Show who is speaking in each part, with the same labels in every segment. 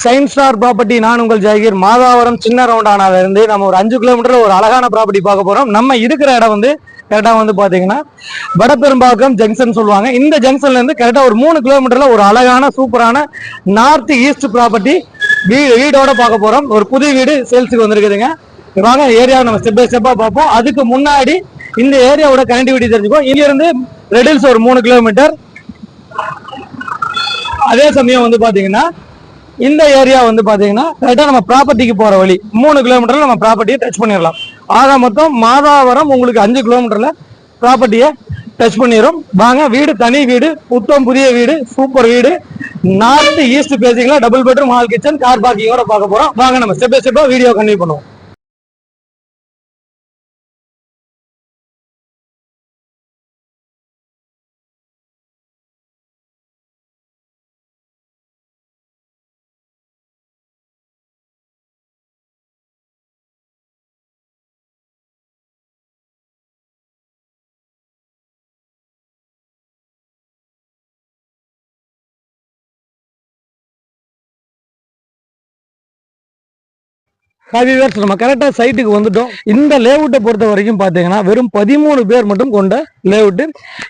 Speaker 1: Science star property. நான் உங்கள் ஜாகிர். மாதாவரம் சின்ன ரவுண்டானால இருந்து நம்ம ஒரு 5 கிலோமீட்டர்ல ஒரு அழகான ப்ராப்பர்ட்டி பார்க்க போறோம். நம்ம இருக்கிற இடம் வந்து கரெக்டா வந்து பாத்தீங்கன்னா வடபெரும்பாக்கம் ஜங்ஷன் சொல்லுவாங்க. இந்த ஜங்ஷன்ல இருந்து கரெக்டா ஒரு 3 கிலோமீட்டர்ல ஒரு அழகான சூப்பரான நார்த் ஈஸ்ட் ப்ராப்பர்ட்டி வீடோட பார்க்க போறோம். ஒரு புது வீடு சேல்ஸுக்கு வந்திருக்குதுங்க. வாங்க ஏரியாவை நம்ம ஸ்டெப் பை ஸ்டெப்பா பார்ப்போம். அதுக்கு முன்னாடி இந்த ஏரியாவோட கனெக்டிவிட்டி தெரிஞ்சுக்கோ. இங்க இருந்து ரெடில்ஸ் ஒரு 3 கிலோமீட்டர். அதே சமயம் வந்து பாத்தீங்கன்னா இந்த ஏரியா வந்து பாத்தீங்கன்னா கரெக்டா நம்ம ப்ராப்பர்ட்டிக்கு போற வழி 3 கிலோமீட்டர்ல நம்ம ப்ராப்பர்ட்டியை டச் பண்ணிடலாம். ஆக மொத்தம் மாதாவரம் உங்களுக்கு 5 கிலோமீட்டர்ல ப்ராப்பர்ட்டியை டச் பண்ணிடும். வாங்க வீடு தனி வீடு, புத்தம் புதிய வீடு, சூப்பர் வீடு, நார்த் ஈஸ்ட் பேசிங்ல double bedroom, hall, kitchen, car பார்க்கிங்கோட பார்க்க போறோம். வாங்க நம்ம ஸ்டெப் பை ஸ்டெப்பா வீடியோ கண்டினியூ பண்ணுவோம். நம்ம கரெக்டா சைட்டுக்கு வந்துட்டோம். இந்த லேஅவுட்டை பொறுத்த வரைக்கும் பாத்தீங்கன்னா வெறும் 13 பேர் மட்டும் கொண்ட லேஅவுட்.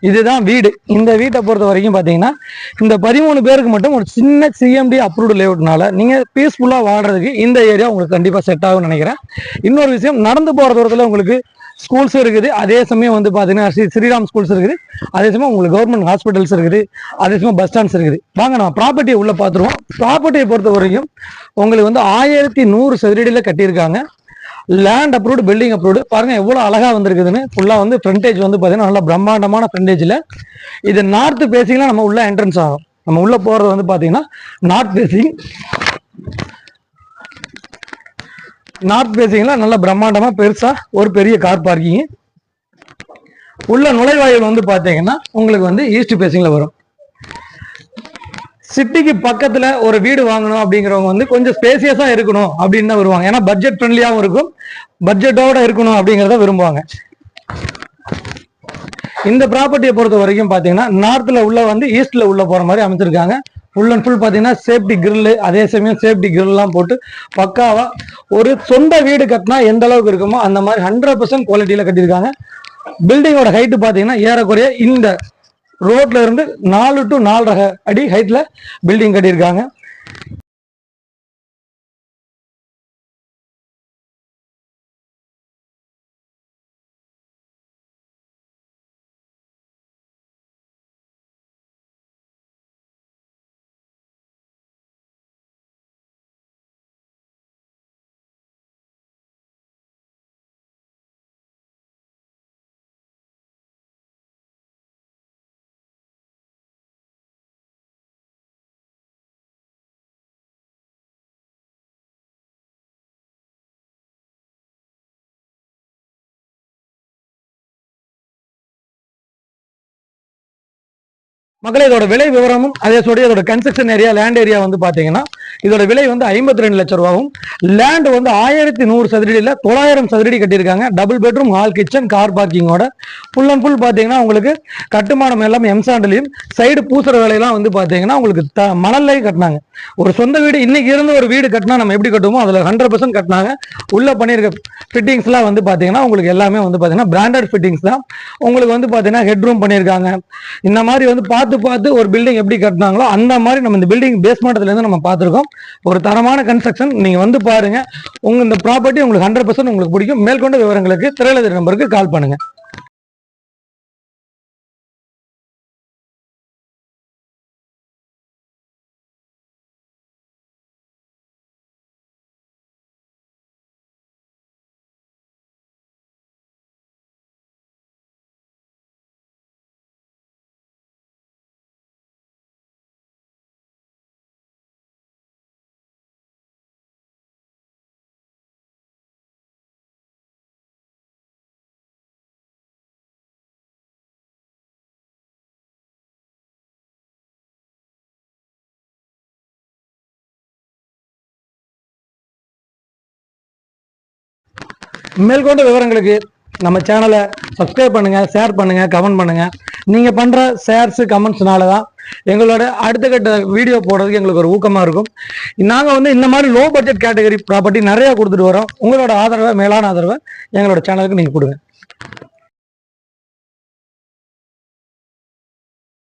Speaker 1: இதுதான் வீடு. இந்த வீட்டை பொறுத்த வரைக்கும் பாத்தீங்கன்னா இந்த 13 பேருக்கு மட்டும் ஒரு சின்ன சிஎம்டி அப்ரூவ்டு லேஅவுட்னால நீங்க பீஸ்ஃபுல்லா வாழ்றதுக்கு இந்த ஏரியா உங்களுக்கு கண்டிப்பா செட் ஆகும்னு நினைக்கிறேன். இன்னொரு விஷயம், நடந்து போற தூரத்துல உங்களுக்கு ஸ்கூல்ஸ் இருக்குது. அதே சமயம் வந்து பாத்தீங்கன்னா ஸ்ரீராம் ஸ்கூல்ஸ் இருக்குது. அதே சமயம் உங்களுக்கு கவர்மெண்ட் ஹாஸ்பிட்டல்ஸ் இருக்குது. அதே சமயம் பஸ் ஸ்டாண்ட்ஸ் இருக்குது. வாங்க நம்ம ப்ராப்பர்ட்டியை உள்ள பாத்துருவோம். ப்ராப்பர்ட்டியை பொறுத்த வரைக்கும் உங்களுக்கு வந்து 1100 சதுரடியில கட்டியிருக்காங்க. Land approved, building approved. பாருங்க எவ்வளவு அழகா வந்திருக்குதுன்னு. ஃபுல்லா வந்து ஃப்ரண்டேஜ் வந்து பாத்தீங்கன்னா நல்லா பிரம்மாண்டமான ஃப்ரண்டேஜ்ல இது நார்த் பேசிங்ல நம்ம உள்ள என்ட்ரன்ஸ் ஆகும். நம்ம உள்ள போறது வந்து பாத்தீங்கன்னா நார்த் பேசிங். நார்த் பேசிங்ல நல்ல பிரம்மாண்டமா பெருசா ஒரு பெரிய கார் பார்க்கிங். உள்ள நுழைவாயில் வந்து பாத்தீங்கன்னா உங்களுக்கு வந்து ஈஸ்ட் பேசிங்ல வரும். சிட்டிக்கு பக்கத்துல ஒரு வீடு வாங்கணும் அப்படிங்கிறவங்க வந்து கொஞ்சம் ஸ்பேசியஸா இருக்கணும் அப்படின்னு தான் வருவாங்க. ஏன்னா பட்ஜெட் ஃப்ரெண்ட்லியாவும் இருக்கும், பட்ஜெட்டோட இருக்கணும் அப்படிங்கிறத விரும்புவாங்க. இந்த ப்ராப்பர்ட்டியை பொறுத்த வரைக்கும் பாத்தீங்கன்னா நார்த்ல உள்ள வந்து ஈஸ்ட்ல உள்ள போற மாதிரி அமைச்சிருக்காங்க. ஃபுல் அண்ட் ஃபுல் பாத்தீங்கன்னா சேஃப்டி கிரில், அதே சமயம் சேஃப்டி கிரில் எல்லாம் போட்டு பக்காவா ஒரு சொந்த வீடு கட்டினா எந்த அளவுக்கு இருக்குமோ அந்த மாதிரி 100% குவாலிட்டியில கட்டியிருக்காங்க. பில்டிங்கோட ஹைட் பாத்தீங்கன்னா ஏறக்குறைய இந்த ரோட்ல இருந்து 4 to 4.5 அடி ஹைட்ல பில்டிங் கட்டியிருக்காங்க. மக்களே இதோட விலை விவரமும் அதே சொல்லி இதோட கன்ஸ்ட்ரக்ஷன் ஏரியா, லேண்ட் ஏரியா வந்து பாத்தீங்கன்னா இதோட விலை வந்து 52 லட்சம் ரூபாயும். லேண்ட் வந்து 1100 சதுரடியில 900 சதுரடி கட்டியிருக்காங்க. Double bedroom, hall, kitchen, car பார்க்கிங்கோட ஃபுல் அண்ட் ஃபுல் பாத்தீங்கன்னா உங்களுக்கு கட்டுமானம் எல்லாம் எம்சாண்டிலையும் சைடு பூசுற வேலையெல்லாம் வந்து பாத்தீங்கன்னா உங்களுக்கு மணல்லையும் கட்டினாங்க. ஒரு சொந்த வீடு இன்னைக்கு இருந்து ஒரு வீடு கட்டினா நம்ம எப்படி கட்டுவோமோ அதுல 100% கட்டினாங்க. உள்ள பண்ணியிருக்க ஃபிட்டிங்ஸ் எல்லாம் வந்து பாத்தீங்கன்னா உங்களுக்கு எல்லாமே வந்து பாத்தீங்கன்னா பிராண்டட் ஃபிட்டிங்ஸ் தான். உங்களுக்கு வந்து பாத்தீங்கன்னா ஹெட் ரூம் பண்ணியிருக்காங்க. இந்த மாதிரி வந்து பார்த்து ஒரு பில்டிங் எப்படி கட்டினாங்களோ அந்த மாதிரி நம்ம இந்த பில்டிங் பேஸ்மெண்ட்ல இருந்து நம்ம பார்த்திருக்கோம். ஒரு தரமான கன்ஸ்ட்ரக்ஷன். நீங்க வந்து பாருங்க, இந்த ப்ராப்பர்ட்டி உங்களுக்கு 100% உங்களுக்கு பிடிக்கும். மேற்கொண்ட விவரங்களுக்கு திரையில நம்பருக்கு கால் பண்ணுங்க. மேற்கொண்ட விவரங்களுக்கு நம்ம சேனலை சப்ஸ்கிரைப் பண்ணுங்க, ஷேர் பண்ணுங்க, கமெண்ட் பண்ணுங்க. நீங்க பண்ற ஷேர்ஸ் கமெண்ட்ஸ்னால தான் எங்களோட அடுத்த கட்ட வீடியோ போடுறதுக்கு எங்களுக்கு ஒரு ஊக்கமா இருக்கும். நாங்க வந்து இந்த மாதிரி லோ பட்ஜெட் கேட்டகரி ப்ராப்பர்ட்டி நிறைய கொடுத்துட்டு வரோம். உங்களோட ஆதரவை, மேலான ஆதரவை எங்களோட சேனலுக்கு நீங்க கொடுங்க.